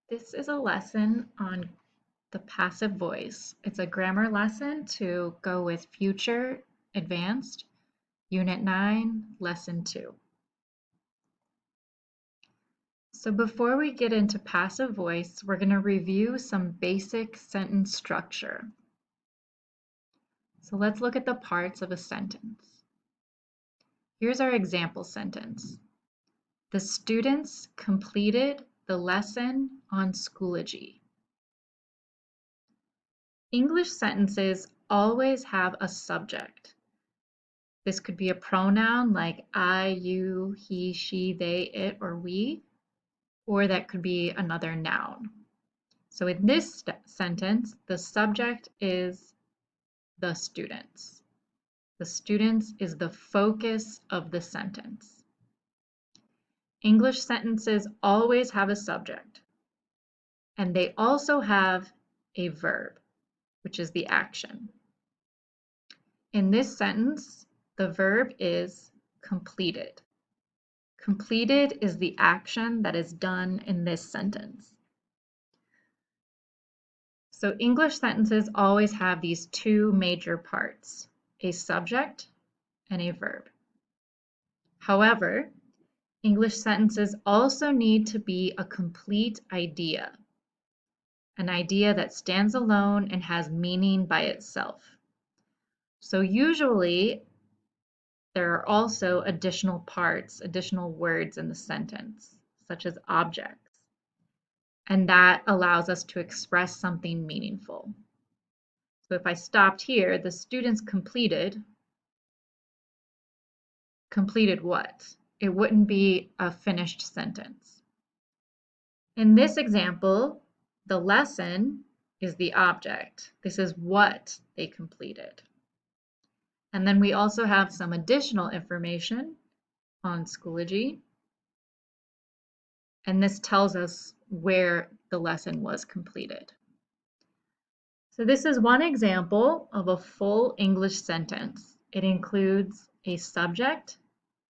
This is a lesson on the passive voice. It's a grammar lesson to go with Future Advanced, Unit 9, Lesson 2. So before we get into passive voice, we're going to review some basic sentence structure. So let's look at the parts of a sentence. Here's our example sentence. The students completed the lesson on Schoology. English sentences always have a subject. This could be a pronoun like I, you, he, she, they, it, or we, or that could be another noun. So in this sentence, the subject is the students. The students is the focus of the sentence. English sentences always have a subject, and they also have a verb, which is the action. In this sentence, the verb is completed. Completed is the action that is done in this sentence. So English sentences always have these two major parts, a subject and a verb. However, English sentences also need to be a complete idea, an idea that stands alone and has meaning by itself. So usually, there are also additional parts, additional words in the sentence, such as objects, and that allows us to express something meaningful. So if I stopped here, the students completed what? It wouldn't be a finished sentence. In this example, the lesson is the object. This is what they completed. And then we also have some additional information on Schoology. And this tells us where the lesson was completed. So this is one example of a full English sentence. It includes a subject,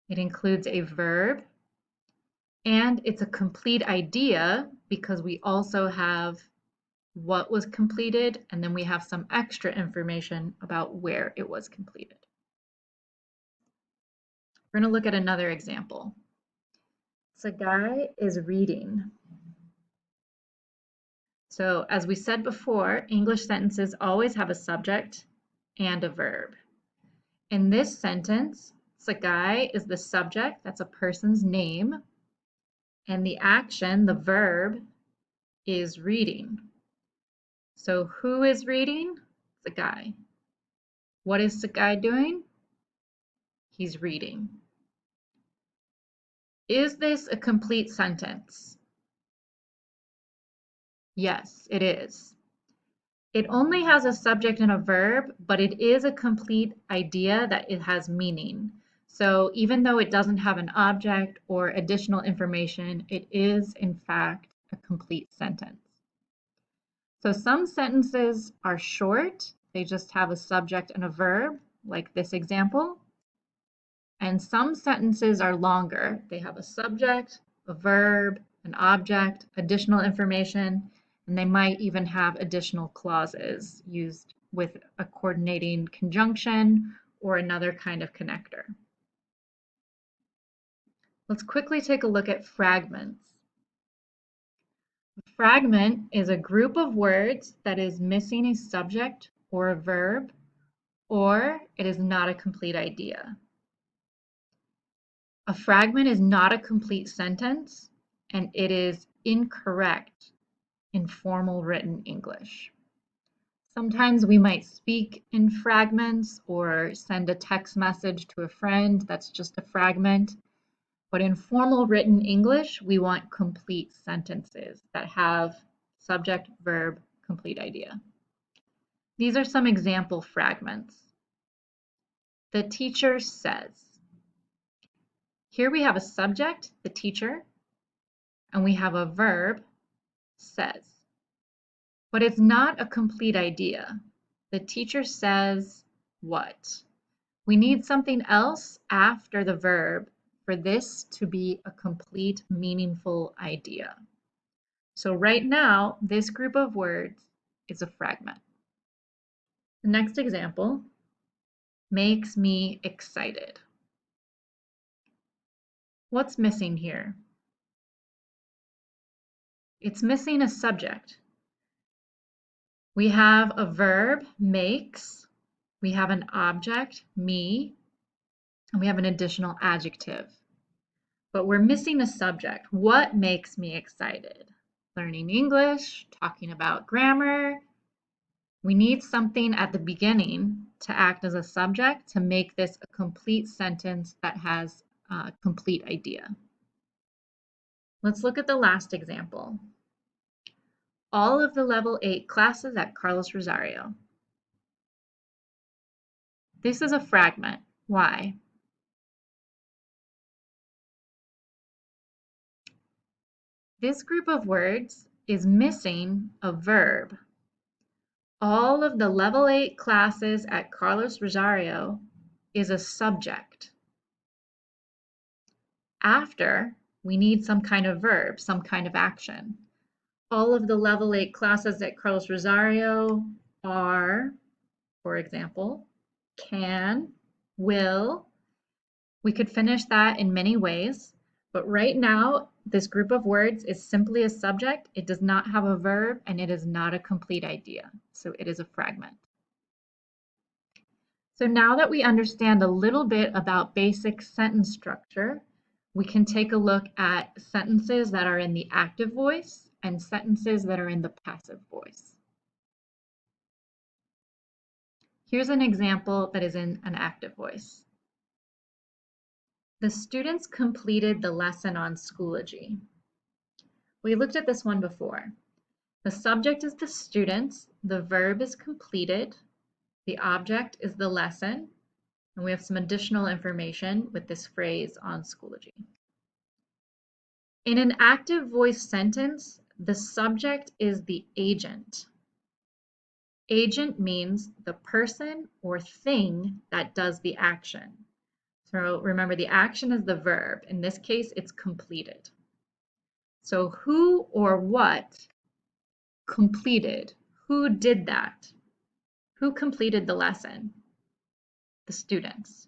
it includes a verb, and it's a complete idea because we also have what was completed, and then we have some extra information about where it was completed. We're going to look at another example. So guy is reading. So as we said before, English sentences always have a subject and a verb. In this sentence, Sagai is the subject, that's a person's name, and the action, the verb, is reading. So who is reading? Sagai. What is Sagai doing? He's reading. Is this a complete sentence? Yes, it is. It only has a subject and a verb, but it is a complete idea that it has meaning. So even though it doesn't have an object or additional information, it is in fact a complete sentence. So some sentences are short, they just have a subject and a verb, like this example. And some sentences are longer, they have a subject, a verb, an object, additional information, and they might even have additional clauses used with a coordinating conjunction or another kind of connector. Let's quickly take a look at fragments. A fragment is a group of words that is missing a subject or a verb, or it is not a complete idea. A fragment is not a complete sentence, and it is incorrect in formal written English. Sometimes we might speak in fragments or send a text message to a friend that's just a fragment. But in formal written English, we want complete sentences that have subject, verb, complete idea. These are some example fragments. The teacher says. Here we have a subject, the teacher, and we have a verb, says. But it's not a complete idea. The teacher says what? We need something else after the verb for this to be a complete, meaningful idea. So right now, this group of words is a fragment. The next example, makes me excited. What's missing here? It's missing a subject. We have a verb, makes, we have an object, me, and we have an additional adjective. But we're missing a subject. What makes me excited? Learning English, talking about grammar. We need something at the beginning to act as a subject to make this a complete sentence that has a complete idea. Let's look at the last example. All of the level 8 classes at Carlos Rosario. This is a fragment. Why? This group of words is missing a verb. All of the level 8 classes at Carlos Rosario is a subject. After, we need some kind of verb, some kind of action. All of the level 8 classes at Carlos Rosario are, for example, can, will. We could finish that in many ways, but right now, this group of words is simply a subject. It does not have a verb, and it is not a complete idea. So it is a fragment. So now that we understand a little bit about basic sentence structure, we can take a look at sentences that are in the active voice and sentences that are in the passive voice. Here's an example that is in an active voice. The students completed the lesson on Schoology. We looked at this one before. The subject is the students, the verb is completed, the object is the lesson, and we have some additional information with this phrase on Schoology. In an active voice sentence, the subject is the agent. Agent means the person or thing that does the action. So remember, the action is the verb. In this case, it's completed. So who or what completed? Who did that? Who completed the lesson? The students.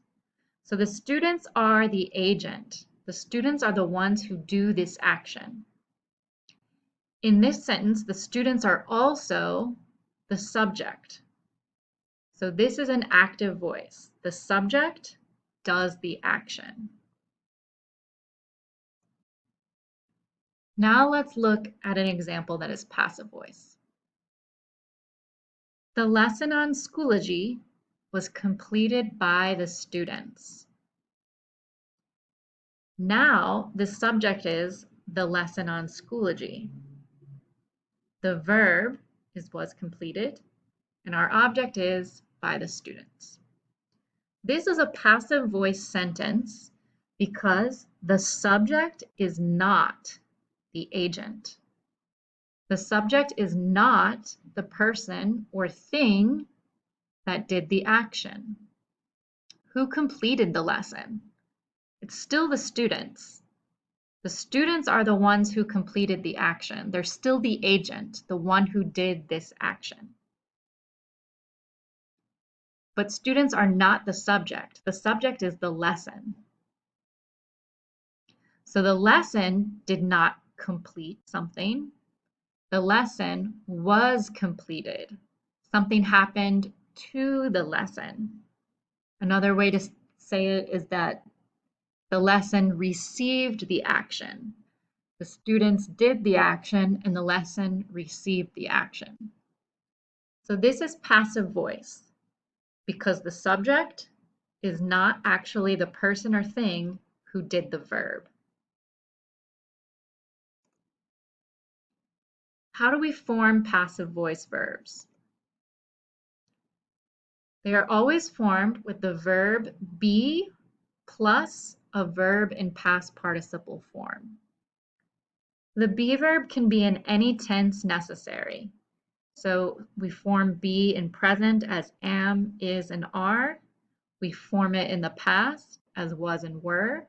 So the students are the agent. The students are the ones who do this action. In this sentence, the students are also the subject. So this is an active voice. The subject does the action. Now let's look at an example that is passive voice. The lesson on Schoology was completed by the students. Now the subject is the lesson on Schoology. The verb is was completed, and our object is by the students. This is a passive voice sentence because the subject is not the agent. The subject is not the person or thing that did the action. Who completed the lesson? It's still the students. The students are the ones who completed the action. They're still the agent, the one who did this action. But students are not the subject. The subject is the lesson. So the lesson did not complete something. The lesson was completed. Something happened to the lesson. Another way to say it is that the lesson received the action. The students did the action and the lesson received the action. So this is passive voice because the subject is not actually the person or thing who did the verb. How do we form passive voice verbs? They are always formed with the verb be plus a verb in past participle form. The be verb can be in any tense necessary. So we form be in present as am, is, and are. We form it in the past as was and were.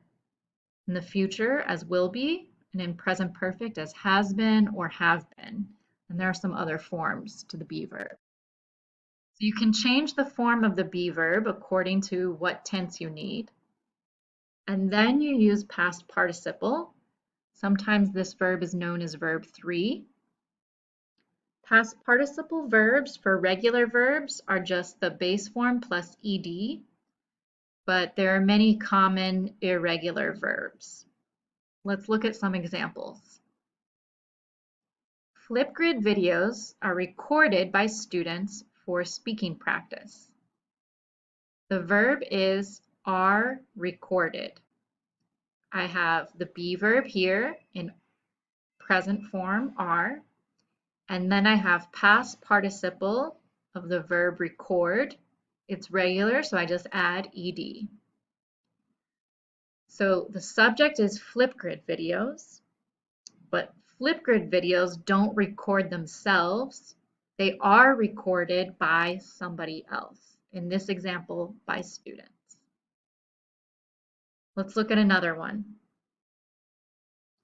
In the future as will be. and in present perfect as has been or have been. And there are some other forms to the be verb. So you can change the form of the be verb according to what tense you need. And then you use past participle. Sometimes this verb is known as verb 3. Past participle verbs for regular verbs are just the base form plus ed, but there are many common irregular verbs. Let's look at some examples. Flipgrid videos are recorded by students for speaking practice. The verb is are recorded. I have the be verb here in present form are, and then I have past participle of the verb record. It's regular, so I just add ed. So the subject is Flipgrid videos, but Flipgrid videos don't record themselves. They are recorded by somebody else. In this example, by students. Let's look at another one.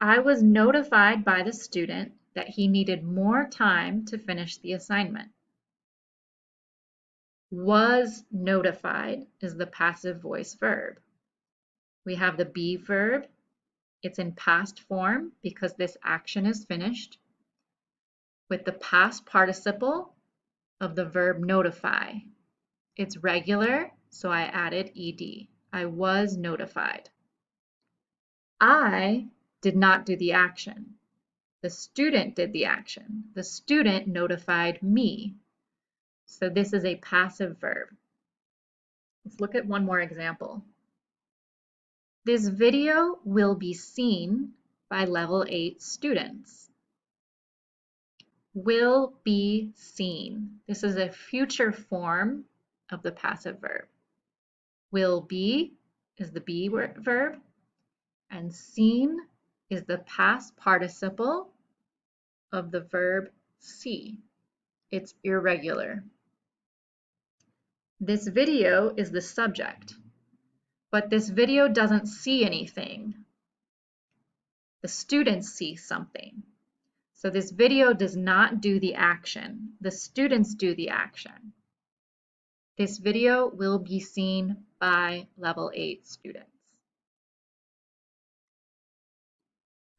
I was notified by the student that he needed more time to finish the assignment. Was notified is the passive voice verb. We have the be verb. It's in past form because this action is finished, with the past participle of the verb notify. It's regular, so I added ed. I was notified. I did not do the action. The student did the action. The student notified me. So this is a passive verb. Let's look at one more example. This video will be seen by level 8 students. Will be seen. This is a future form of the passive verb. Will be is the be verb, and seen is the past participle of the verb see. It's irregular. This video is the subject, but this video doesn't see anything. The students see something. So this video does not do the action. The students do the action. This video will be seen by level 8 students.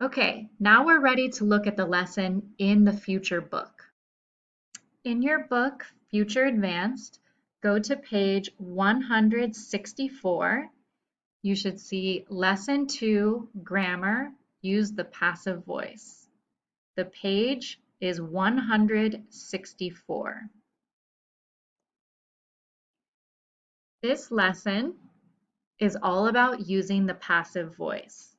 Okay, now we're ready to look at the lesson in the future book. In your book, Future Advanced, go to page 164. You should see Lesson 2, Grammar, use the passive voice. The page is 164. This lesson is all about using the passive voice.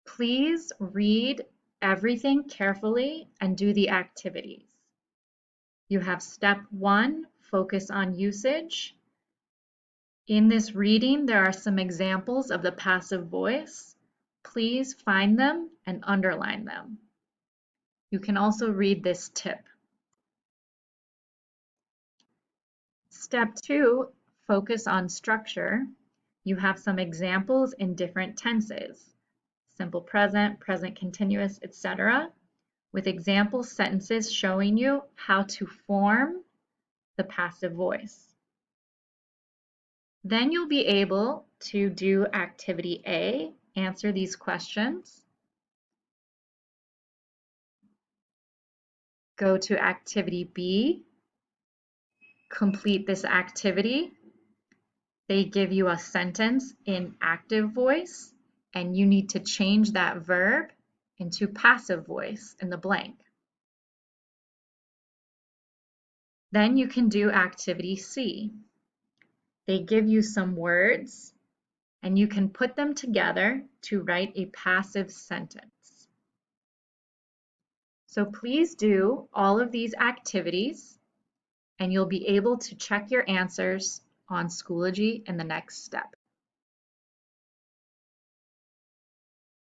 Please read everything carefully and do the activities. You have step 1, focus on usage. In this reading, there are some examples of the passive voice. Please find them and underline them. You can also read this tip. Step 2, focus on structure. You have some examples in different tenses, simple present, present continuous, etc., with example sentences showing you how to form the passive voice. Then you'll be able to do activity A, answer these questions. Go to activity B, complete this activity. They give you a sentence in active voice, and you need to change that verb into passive voice in the blank. Then you can do activity C. They give you some words, and you can put them together to write a passive sentence. So please do all of these activities, and you'll be able to check your answers on Schoology in the next step.